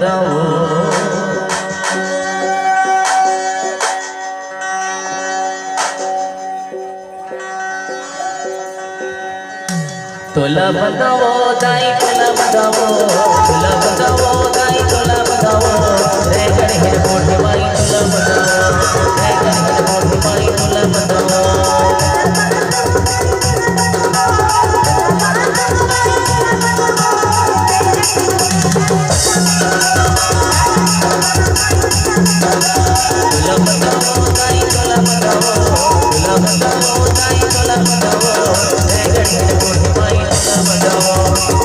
बताओ तुला बताओ दाई तुला बताओ तुला बताओ दाई तुला बताओ रे गणे मोठे बाई तुला बताओ रे गणे मोठे बाई तुला बताओ तुला बताओ दाई तुला बताओ तुला बताओ दाई तुला बताओ रे गणे मोठे बाई तुला बताओ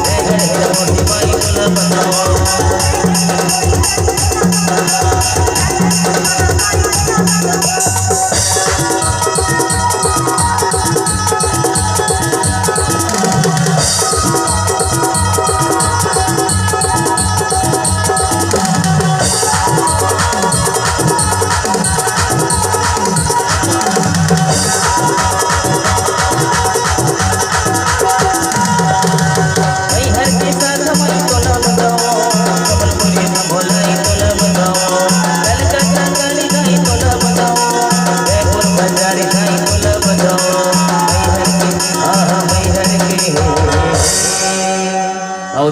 रे गणे मोठे बाई तुला बताओ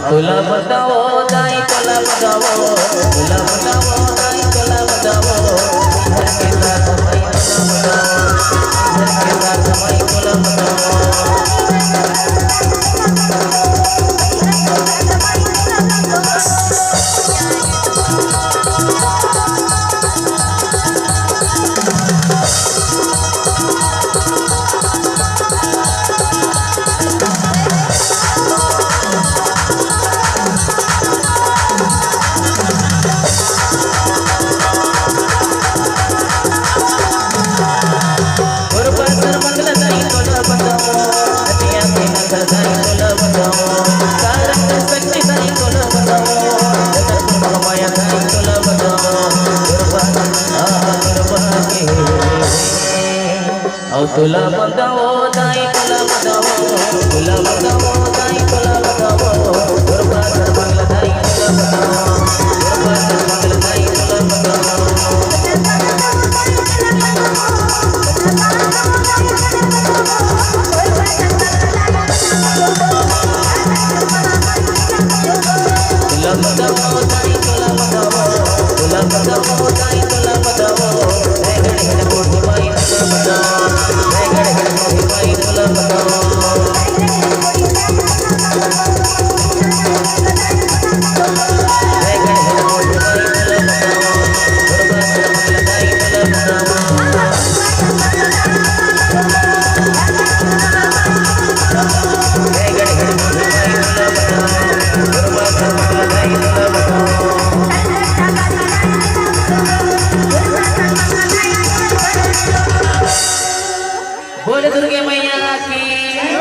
तुला बताओ दाई तुला बताओ तुला बताओ दाई तुला बताओ घर के साथ भाई तुला बताओ घर के साथ भाई तुला बताओ तुला बताओ दाई तुला बताओ तुला बताओ दाई तुला बताओ गुरबा मंगल दाई तुला बताओ गुरबा मंगल दाई तुला बताओ तुला बताओ दाई तुला बताओ तुला बताओ दाई